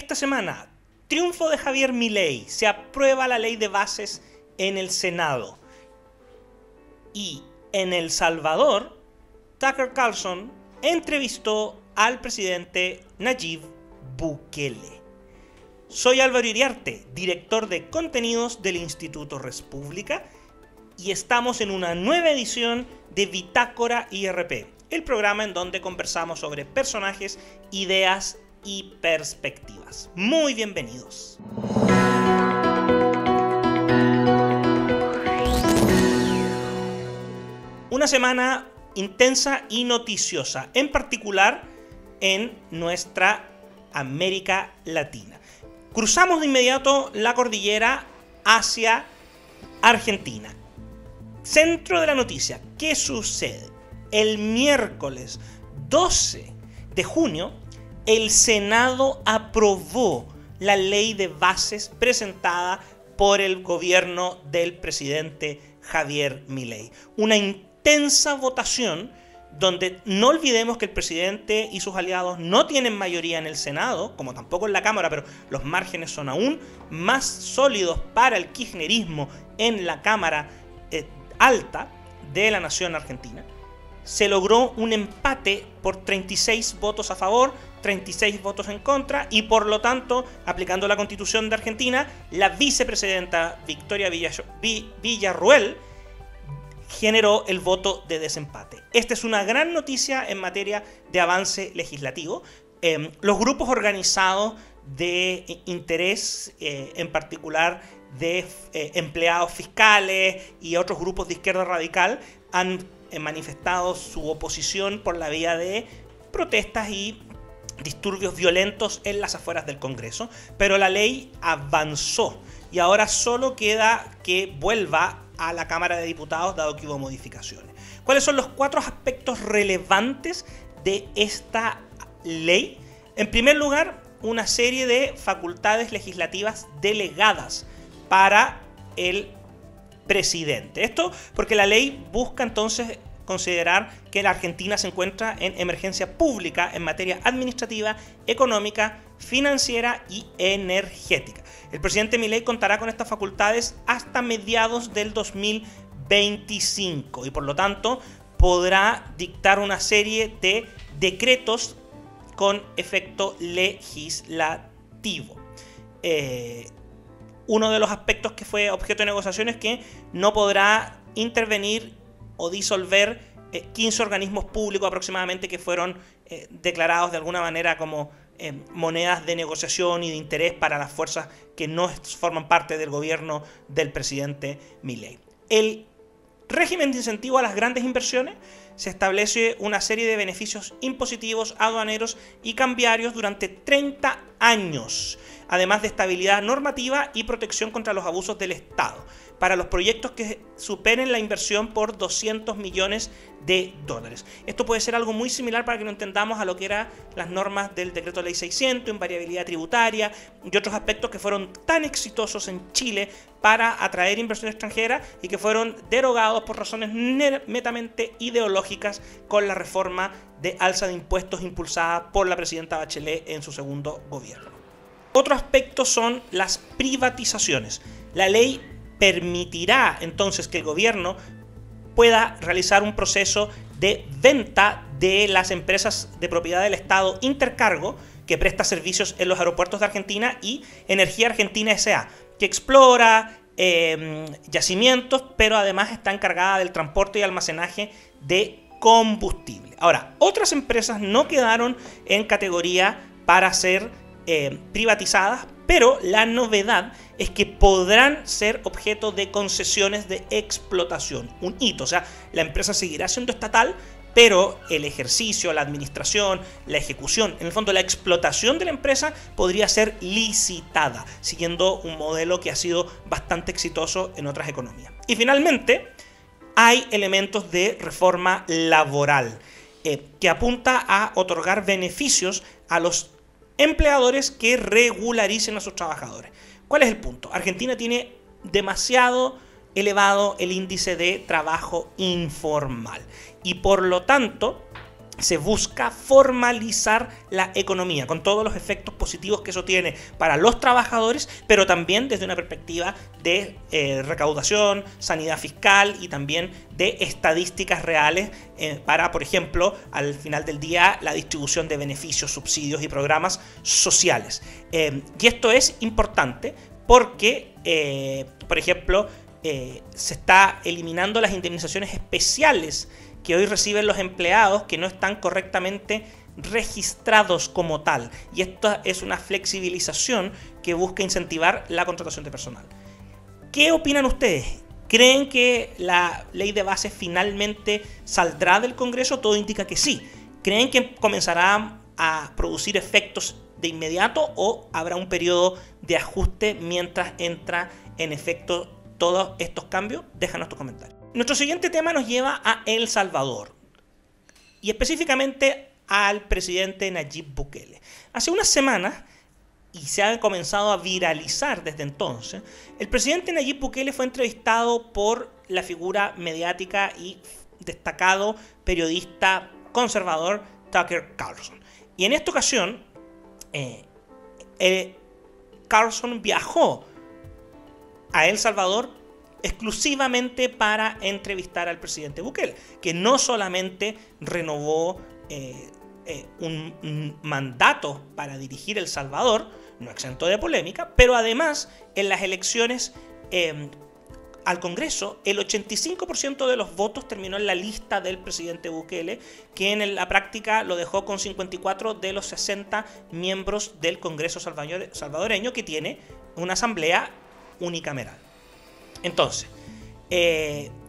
esta semana, triunfo de Javier Milei, se aprueba la ley de bases en el Senado. Y en El Salvador, Tucker Carlson entrevistó al presidente Nayib Bukele. Soy Álvaro Iriarte, director de contenidos del Instituto Respública, y estamos en una nueva edición de Bitácora IRP, el programa en donde conversamos sobre personajes, ideas y perspectivas. Muy bienvenidos. Una semana intensa y noticiosa, en particular en nuestra América Latina. Cruzamos de inmediato la cordillera hacia Argentina. Centro de la noticia, ¿qué sucede? El miércoles 12 de junio, el Senado aprobó la ley de bases presentada por el gobierno del presidente Javier Milei. Una intensa votación donde no olvidemos que el presidente y sus aliados no tienen mayoría en el Senado, como tampoco en la Cámara, pero los márgenes son aún más sólidos para el kirchnerismo en la Cámara alta de la nación argentina. Se logró un empate por 36 votos a favor, 36 votos en contra, y por lo tanto, aplicando la Constitución de Argentina, la vicepresidenta Victoria Villarruel generó el voto de desempate. Esta es una gran noticia en materia de avance legislativo. Los grupos organizados de interés, en particular de empleados fiscales y otros grupos de izquierda radical, han manifestado su oposición por la vía de protestas y disturbios violentos en las afueras del Congreso, pero la ley avanzó y ahora solo queda que vuelva a la Cámara de Diputados, dado que hubo modificaciones. ¿Cuáles son los 4 aspectos relevantes de esta ley? En primer lugar, una serie de facultades legislativas delegadas para el presidente. Esto porque la ley busca entonces considerar que la Argentina se encuentra en emergencia pública en materia administrativa, económica, financiera y energética. El presidente Milei contará con estas facultades hasta mediados del 2025 y por lo tanto podrá dictar una serie de decretos con efecto legislativo. Uno de los aspectos que fue objeto de negociación es que no podrá intervenir o disolver 15 organismos públicos aproximadamente que fueron declarados de alguna manera como monedas de negociación y de interés para las fuerzas que no forman parte del gobierno del presidente Milei. El régimen de incentivo a las grandes inversiones se establece una serie de beneficios impositivos, aduaneros y cambiarios durante 30 años, además de estabilidad normativa y protección contra los abusos del Estado, para los proyectos que superen la inversión por $200 millones. Esto puede ser algo muy similar, para que lo entendamos, a lo que eran las normas del Decreto Ley 600, invariabilidad tributaria y otros aspectos que fueron tan exitosos en Chile para atraer inversión extranjera y que fueron derogados por razones netamente ideológicas con la reforma de alza de impuestos impulsada por la presidenta Bachelet en su segundo gobierno. Otro aspecto son las privatizaciones. La ley permitirá entonces que el gobierno pueda realizar un proceso de venta de las empresas de propiedad del Estado Intercargo, que presta servicios en los aeropuertos de Argentina, y Energía Argentina S.A., que explora yacimientos, pero además está encargada del transporte y almacenaje de combustible. Ahora, otras empresas no quedaron en categoría para ser privatizadas, pero la novedad es que podrán ser objeto de concesiones de explotación, un hito. O sea, la empresa seguirá siendo estatal, pero el ejercicio, la administración, la ejecución, en el fondo la explotación de la empresa podría ser licitada, siguiendo un modelo que ha sido bastante exitoso en otras economías. Y finalmente, hay elementos de reforma laboral que apunta a otorgar beneficios a los empleadores que regularicen a sus trabajadores. ¿Cuál es el punto? Argentina tiene demasiado elevado el índice de trabajo informal y por lo tanto se busca formalizar la economía, con todos los efectos positivos que eso tiene para los trabajadores, pero también desde una perspectiva de recaudación, sanidad fiscal y también de estadísticas reales para, por ejemplo, al final del día, la distribución de beneficios, subsidios y programas sociales. Y esto es importante porque, por ejemplo, se está eliminando las indemnizaciones especiales que hoy reciben los empleados que no están correctamente registrados como tal. Y esto es una flexibilización que busca incentivar la contratación de personal. ¿Qué opinan ustedes? ¿Creen que la ley de base finalmente saldrá del Congreso? Todo indica que sí. ¿Creen que comenzará a producir efectos de inmediato o habrá un periodo de ajuste mientras entra en efecto todos estos cambios? Déjanos tu comentario. Nuestro siguiente tema nos lleva a El Salvador y específicamente al presidente Nayib Bukele. Hace unas semanas, y se ha comenzado a viralizar desde entonces, el presidente Nayib Bukele fue entrevistado por la figura mediática y destacado periodista conservador Tucker Carlson. Y en esta ocasión, Carlson viajó a El Salvador exclusivamente para entrevistar al presidente Bukele, que no solamente renovó un mandato para dirigir El Salvador, no exento de polémica, pero además en las elecciones al Congreso, el 85% de los votos terminó en la lista del presidente Bukele, que en la práctica lo dejó con 54 de los 60 miembros del Congreso salvadoreño, que tiene una asamblea unicameral. Entonces,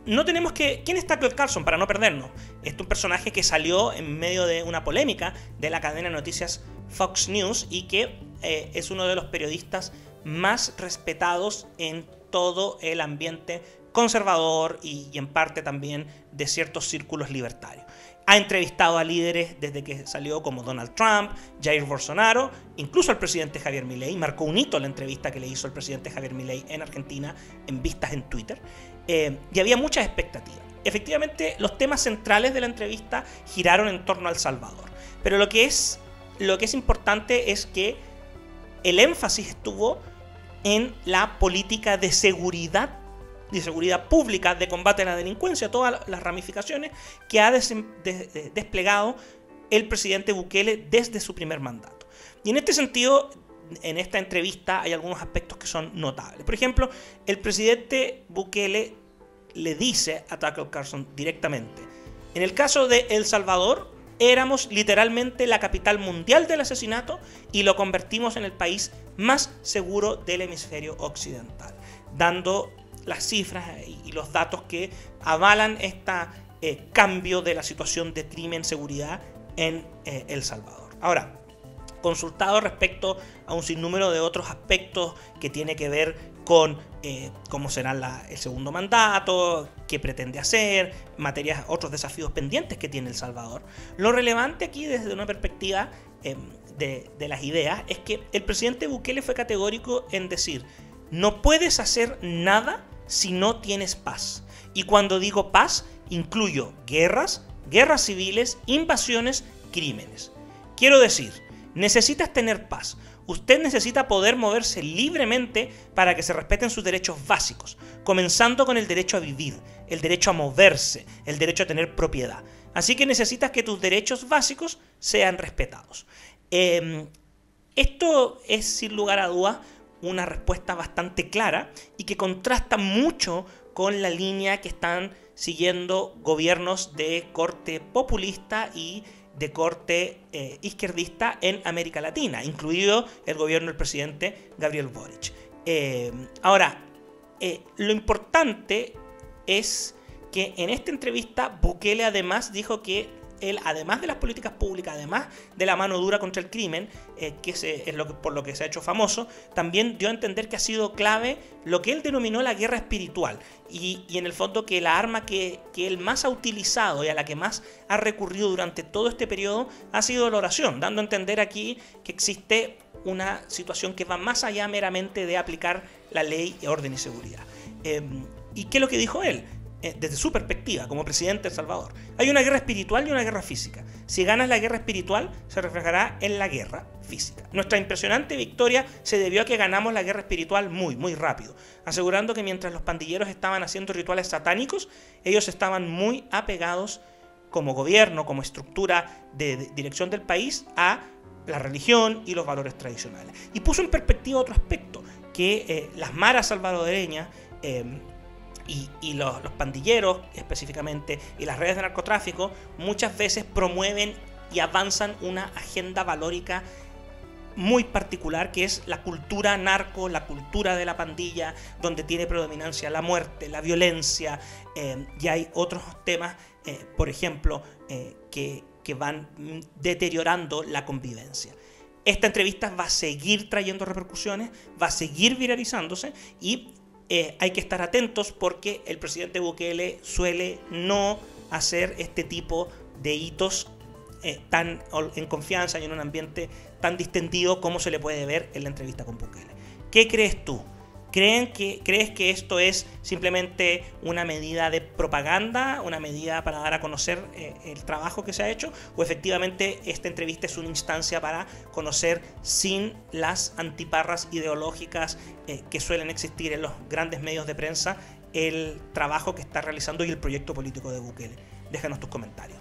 no tenemos que... ¿Quién es Tucker Carlson? Para no perdernos. Es un personaje que salió en medio de una polémica de la cadena de noticias Fox News y que es uno de los periodistas más respetados en todo el ambiente conservador y en parte también de ciertos círculos libertarios. Ha entrevistado a líderes desde que salió como Donald Trump, Jair Bolsonaro, incluso al presidente Javier Milei. Marcó un hito la entrevista que le hizo el presidente Javier Milei en Argentina en vistas en Twitter. Y había muchas expectativas. Efectivamente, los temas centrales de la entrevista giraron en torno a El Salvador. Pero lo que es importante es que el énfasis estuvo en la política de seguridad pública, de combate a la delincuencia, todas las ramificaciones que ha desplegado el presidente Bukele desde su primer mandato. Y en este sentido, en esta entrevista hay algunos aspectos que son notables. Por ejemplo, el presidente Bukele le dice a Tucker Carlson directamente: en el caso de El Salvador, éramos literalmente la capital mundial del asesinato y lo convertimos en el país más seguro del hemisferio occidental, dando las cifras y los datos que avalan este cambio de la situación de crimen, seguridad en El Salvador. Ahora, consultado respecto a un sinnúmero de otros aspectos que tiene que ver con cómo será el segundo mandato, qué pretende hacer, otros desafíos pendientes que tiene El Salvador. Lo relevante aquí desde una perspectiva de las ideas es que el presidente Bukele fue categórico en decir: no puedes hacer nada si no tienes paz. Y cuando digo paz, incluyo guerras civiles, invasiones, crímenes. Quiero decir, necesitas tener paz. Usted necesita poder moverse libremente para que se respeten sus derechos básicos, comenzando con el derecho a vivir, el derecho a moverse, el derecho a tener propiedad. Así que necesitas que tus derechos básicos sean respetados. Esto es, sin lugar a dudas, una respuesta bastante clara y que contrasta mucho con la línea que están siguiendo gobiernos de corte populista y de corte izquierdista en América Latina, incluido el gobierno del presidente Gabriel Boric. Ahora, lo importante es que en esta entrevista Bukele además dijo que él, además de las políticas públicas, además de la mano dura contra el crimen, por lo que se ha hecho famoso, también dio a entender que ha sido clave lo que él denominó la guerra espiritual. Y en el fondo que la arma que él más ha utilizado y a la que más ha recurrido durante todo este periodo ha sido la oración, dando a entender aquí que existe una situación que va más allá meramente de aplicar la ley, orden y seguridad. ¿Y qué es lo que dijo él? desde su perspectiva como presidente de El Salvador. Hay una guerra espiritual y una guerra física. Si ganas la guerra espiritual, se reflejará en la guerra física. Nuestra impresionante victoria se debió a que ganamos la guerra espiritual muy rápido, asegurando que mientras los pandilleros estaban haciendo rituales satánicos, ellos estaban muy apegados como gobierno, como estructura de dirección del país, a la religión y los valores tradicionales. Y puso en perspectiva otro aspecto, que las maras salvadoreñas y los pandilleros específicamente y las redes de narcotráfico muchas veces promueven y avanzan una agenda valórica muy particular, que es la cultura narco, la cultura de la pandilla, donde tiene predominancia la muerte, la violencia, y hay otros temas, por ejemplo, que van deteriorando la convivencia. Esta entrevista va a seguir trayendo repercusiones, va a seguir viralizándose y hay que estar atentos porque el presidente Bukele suele no hacer este tipo de hitos tan en confianza y en un ambiente tan distendido como se le puede ver en la entrevista con Bukele. ¿Qué crees tú? ¿Crees que esto es simplemente una medida de propaganda, una medida para dar a conocer el trabajo que se ha hecho? ¿O efectivamente esta entrevista es una instancia para conocer, sin las antiparras ideológicas que suelen existir en los grandes medios de prensa, el trabajo que está realizando y el proyecto político de Bukele? Déjanos tus comentarios.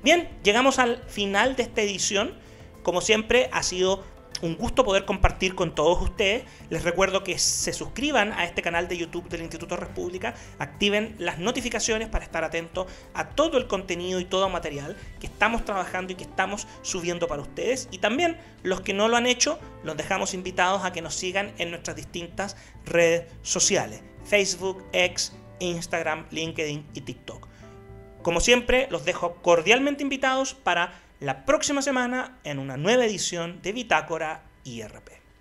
Bien, llegamos al final de esta edición. Como siempre, ha sido un gusto poder compartir con todos ustedes. Les recuerdo que se suscriban a este canal de YouTube del Instituto República, activen las notificaciones para estar atentos a todo el contenido y todo material que estamos trabajando y que estamos subiendo para ustedes. Y también los que no lo han hecho, los dejamos invitados a que nos sigan en nuestras distintas redes sociales: Facebook, X, Instagram, LinkedIn y TikTok. Como siempre, los dejo cordialmente invitados para la próxima semana en una nueva edición de Bitácora IRP.